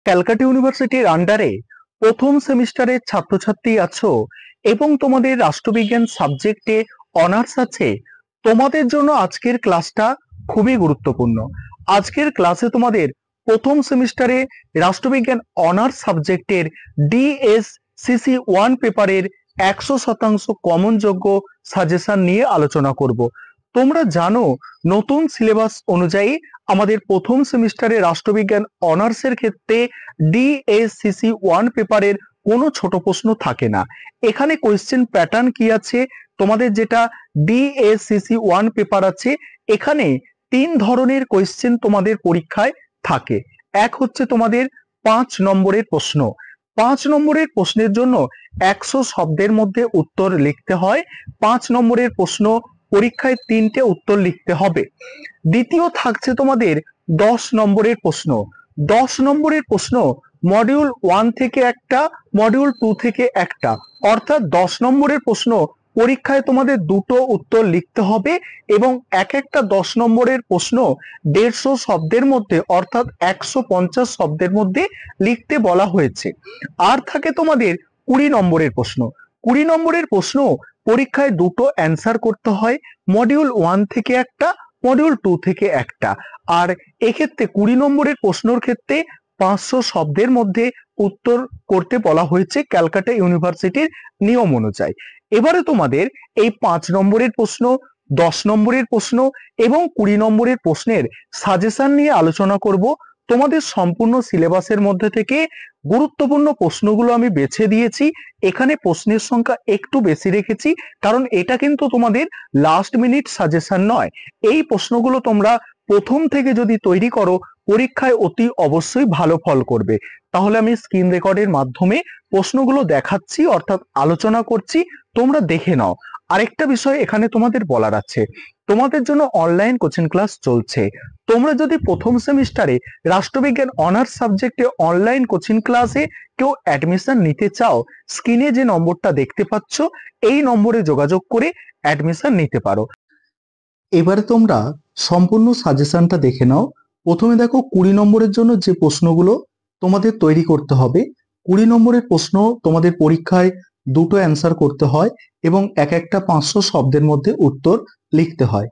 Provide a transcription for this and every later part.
ক্যালকাটা ইউনিভার্সিটির আন্ডারে প্রথম সেমিস্টারের ছাত্রছাত্রী আছো এবং তোমাদের রাষ্ট্রবিজ্ঞান সাবজেক্টে অনার্স আছে, তোমাদের জন্য আজকের ক্লাসটা খুবই গুরুত্বপূর্ণ। আজকের ক্লাসে তোমাদের প্রথম সেমিস্টারে রাষ্ট্রবিজ্ঞান অনার্স সাবজেক্টের ডিএসসিসি 1 পেপারের 100% কমন যোগ্য সাজেশন নিয়ে আলোচনা করব। তোমরা জানো, নতুন সিলেবাস অনুযায়ী আমাদের প্রথম সেমিস্টারে রাষ্ট্রবিজ্ঞান অনার্সের ক্ষেত্রে ডিএসসিসি 1 পেপারের কোনো ছোট প্রশ্ন থাকে না। এখানে কোয়েশ্চেন প্যাটার্ন কি আছে, তোমাদের যেটা ডিএসসিসি 1 পেপার আছে, এখানে 3 ধরনের কোয়েশ্চেন তোমাদের পরীক্ষায় থাকে। এক হচ্ছে তোমাদের 5 নম্বরের প্রশ্ন। 5 নম্বরের প্রশ্নের জন্য 100 শব্দের মধ্যে উত্তর লিখতে হয়। 5 নম্বরের প্রশ্ন পরীক্ষায় 3টে উত্তর লিখতে হবে। দ্বিতীয় থাকছে তোমাদের 10 নম্বরের প্রশ্ন। 10 নম্বরের প্রশ্ন মডিউল 1 থেকে একটা, মডিউল 2 থেকে একটা, অর্থাৎ 10 নম্বরের প্রশ্ন পরীক্ষায় তোমাদের দুটো উত্তর লিখতে হবে এবং এক একটা 10 নম্বরের প্রশ্ন 150 শব্দের মধ্যে অর্থাৎ 150 শব্দের মধ্যে লিখতে বলা হয়েছে। আর থাকে তোমাদের 20 নম্বরের প্রশ্ন। 20 নম্বরের প্রশ্ন পরীক্ষায় দুটো অ্যান্সার করতে হয়, মডিউল 1 থেকে একটা, মডিউল 2 থেকে একটা। আর এক্ষেত্রে 20 নম্বরের প্রশ্নর ক্ষেত্রে 500 শব্দের মধ্যে উত্তর করতে বলা হয়েছে ক্যালকাটা ইউনিভার্সিটির নিয়ম অনুযায়ী। এবারে তোমাদের এই 5 নম্বরের প্রশ্ন, 10 নম্বরের প্রশ্ন এবং 20 নম্বরের প্রশ্নের সাজেশন নিয়ে আলোচনা করব। তোমাদের সম্পূর্ণ সিলেবাসের মধ্যে থেকে গুরুত্বপূর্ণ প্রশ্নগুলো আমি বেছে দিয়েছি। এখানে প্রশ্নের সংখ্যা একটু বেশি রেখেছি, কারণ এটা কিন্তু তোমাদের লাস্ট মিনিট সাজেশন নয়। এই প্রশ্নগুলো তোমরা প্রথম থেকে যদি তৈরি করো, পরীক্ষায় অতি অবশ্যই ভালো ফল করবে। তাহলে আমি স্ক্রিন রেকর্ডের মাধ্যমে প্রশ্নগুলো দেখাচ্ছি, অর্থাৎ আলোচনা করছি, তোমরা দেখে নাও। আরেকটা বিষয় এখানে তোমাদের বলার আছে, তোমাদের জন্য অনলাইন কোচিং ক্লাস চলছে। তোমরা যদি প্রথম সেমিস্টারে রাষ্ট্রবিজ্ঞান অনার্স সাবজেক্টে অনলাইন কোচিং ক্লাসে কেউ অ্যাডমিশন নিতে চাও, স্ক্রিনে যে নম্বরটা দেখতে পাচ্ছ এই নম্বরে যোগাযোগ করে অ্যাডমিশন নিতে পারো। এবারে তোমরা সম্পূর্ণ সাজেশনটা দেখে নাও। প্রথমে দেখো 20 নম্বরের জন্য যে প্রশ্নগুলো তোমাদের তৈরি করতে হবে। 20 নম্বরের প্রশ্ন তোমাদের পরীক্ষায় দুটো অ্যান্সার করতে হয় এবং এক একটা 500 শব্দের মধ্যে উত্তর লিখতে হয়।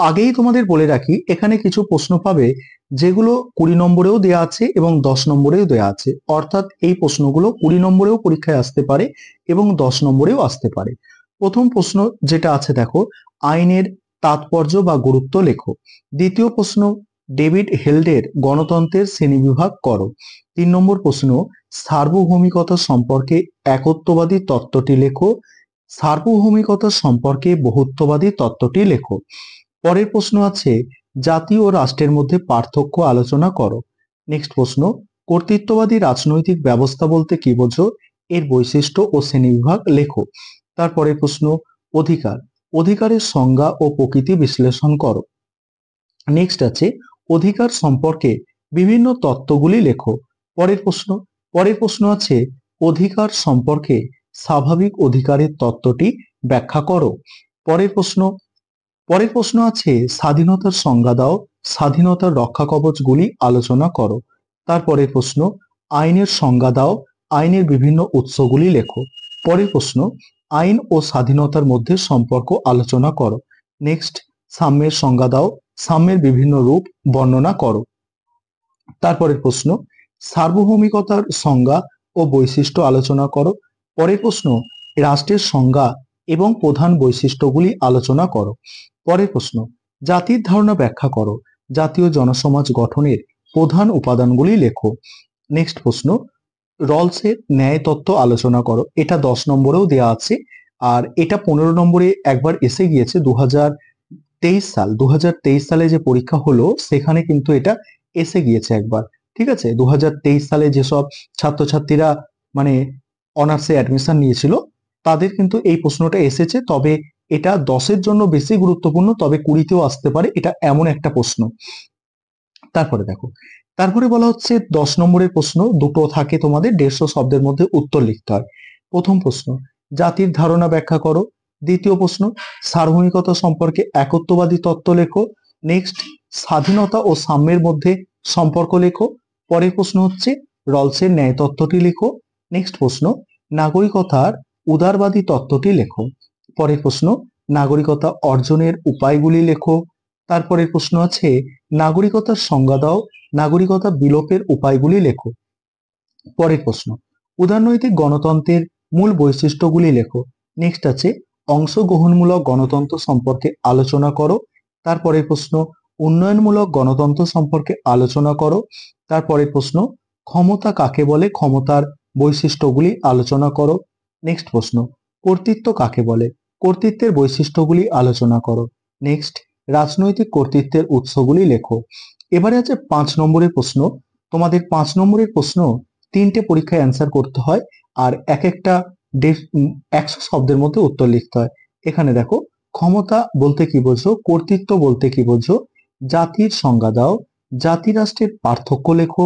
আগেই তোমাদের বলে রাখি, এখানে কিছু প্রশ্ন পাবে যেগুলো 20 নম্বরেও দেয়া আছে এবং 10 নম্বরেও দেয়া আছে, অর্থাৎ এই প্রশ্নগুলো 20 নম্বরেও পরীক্ষায় আসতে পারে এবং 10 নম্বরেও আসতে পারে। প্রথম প্রশ্ন যেটা আছে দেখো, আইনের তাৎপর্য বা গুরুত্ব লেখো। দ্বিতীয় প্রশ্ন, ডেভিড হেল্ডের গণতন্ত্রের শ্রেণীবিভাগ করো। 3 নম্বর প্রশ্ন, সার্বভৌমিকতা সম্পর্কে একত্ববাদী তত্ত্বটি লেখো। সার্বভৌমিকতা সম্পর্কে বহুত্ববাদী তত্ত্বটি লেখো। পরের প্রশ্ন আছে, জাতি ও রাষ্ট্রের মধ্যে পার্থক্য আলোচনা করো। নেক্সট প্রশ্ন, কর্তৃত্ববাদী রাজনৈতিক ব্যবস্থা বলতে কি বোঝো, এর বৈশিষ্ট্য ও শ্রেণীবিভাগ লেখো। তারপরের প্রশ্ন, অধিকার, অধিকারের সংজ্ঞা ও প্রকৃতি বিশ্লেষণ করো। নেক্সট আছে, অধিকার সম্পর্কে বিভিন্ন তত্ত্বগুলি লেখো। পরের প্রশ্ন আছে, অধিকার সম্পর্কে স্বাভাবিক অধিকারের তত্ত্বটি ব্যাখ্যা করো। পরের প্রশ্ন আছে, স্বাধীনতার সংজ্ঞা দাও, স্বাধীনতার রক্ষা কবচগুলি আলোচনা করো। তারপরের প্রশ্ন, আইনের সংজ্ঞা দাও, আইনের বিভিন্ন উৎসগুলি লেখো। পরের প্রশ্ন, আইন ও স্বাধীনতার মধ্যে সম্পর্ক আলোচনা করো। নেক্সট, সাম্যের সংজ্ঞা দাও, সাম্যের বিভিন্ন রূপ বর্ণনা করো। তারপরের প্রশ্ন, সার্বভৌমিকতার সংজ্ঞা ও বৈশিষ্ট্য আলোচনা করো। পরের প্রশ্ন, রাষ্ট্রের সংজ্ঞা এবং প্রধান বৈশিষ্ট্যগুলি আলোচনা করো। পরের প্রশ্ন, জাতির ধারণা ব্যাখ্যা করো, জাতীয় জনসমাজ গঠনের প্রধান উপাদানগুলি লেখো। নেক্সট প্রশ্ন, রলসের ন্যায় তত্ত্ব আলোচনা করো। এটা 10 নম্বরেও দেওয়া আছে, আর এটা 15 নম্বরে একবার এসে গিয়েছে 2023 সালে যে পরীক্ষা হলো সেখানে কিন্তু এটা এসে গিয়েছে একবার। ঠিক আছে, 2023 সালে যেসব ছাত্রছাত্রীরা মানে অনার্সে অ্যাডমিশন নিয়েছিল তাদের কিন্তু এই প্রশ্নটা এসেছে, তবে এটা 10-এর জন্য বেশি গুরুত্বপূর্ণ, তবে 20-তেও আসতে পারে, এটা এমন একটা প্রশ্ন। তারপরে বলা হচ্ছে 10 নম্বরের প্রশ্ন দুটো থাকে তোমাদের, 150 শব্দের মধ্যে উত্তর লিখতে হয়। প্রথম প্রশ্ন, জাতির ধারণা ব্যাখ্যা করো। দ্বিতীয় প্রশ্ন, সার্বভৌমিকতা সম্পর্কে একত্ববাদী তত্ত্ব লেখো। নেক্সট, স্বাধীনতা ও সাম্যের মধ্যে সম্পর্ক লেখো। পরের প্রশ্ন হচ্ছে, রলসের ন্যায় তত্ত্বটি লেখো। নেক্সট প্রশ্ন, নাগরিকতার উদারবাদী তত্ত্বটি লেখো। পরের প্রশ্ন, নাগরিকতা অর্জনের উপায়গুলি লেখো। তারপরের প্রশ্ন আছে, নাগরিকতার সংজ্ঞা দাও, নাগরিকতা বিলোপের উপায়গুলি লেখো। পরের প্রশ্ন, উদারনৈতিক গণতন্ত্রের মূল বৈশিষ্ট্যগুলি লেখো। নেক্সট আছে, অংশগ্রহণমূলক গণতন্ত্র সম্পর্কে আলোচনা করো। তারপরের প্রশ্ন, উন্নয়নমূলক গণতন্ত্র সম্পর্কে আলোচনা করো। তারপরের প্রশ্ন, ক্ষমতা কাকে বলে, ক্ষমতার বৈশিষ্ট্যগুলি আলোচনা করো। নেক্সট প্রশ্ন, কর্তৃত্ব কাকে বলে, কর্তৃত্বের বৈশিষ্ট্যগুলি আলোচনা করো। নেক্সট, রাজনৈতিক কর্তৃত্বের উৎসগুলি লেখো। এবারে আছে 5 নম্বরের প্রশ্ন। তোমাদের 5 নম্বরের প্রশ্ন 3টে পরীক্ষায় অ্যান্সার করতে হয়, আর এক একটা 100 শব্দের মধ্যে উত্তর লিখতে হয়। এখানে দেখো, ক্ষমতা বলতে কি বোঝো, কর্তৃত্ব বলতে কি বোঝো, জাতির সংজ্ঞা দাও, জাতি রাষ্ট্রের পার্থক্য লেখো।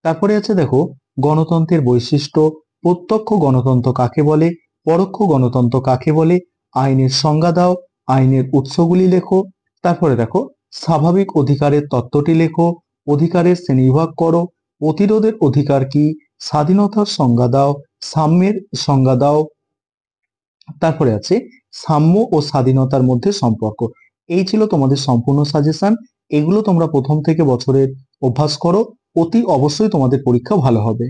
তারপরে আছে দেখো, গণতন্ত্রের বৈশিষ্ট্য, প্রত্যক্ষ গণতন্ত্র কাকে বলে, পরোক্ষ গণতন্ত্র কাকে বলে, আইনের সংজ্ঞা দাও, আইনের উৎসগুলি লেখো। তারপরে দেখো, স্বাভাবিক অধিকারের তত্ত্বটি লেখো, অধিকারের শ্রেণীবিভাগ করো, প্রতিরোধের অধিকার কি, স্বাধীনতার সংজ্ঞা দাও, সাম্যের সংজ্ঞা দাও। তারপরে আছে, সাম্য ও স্বাধীনতার মধ্যে সম্পর্ক। এই ছিল তোমাদের সম্পূর্ণ সাজেশন। এগুলো তোমরা প্রথম থেকে বছরের অভ্যাস করো, অতি অবশ্যই তোমাদের পরীক্ষা ভালো হবে।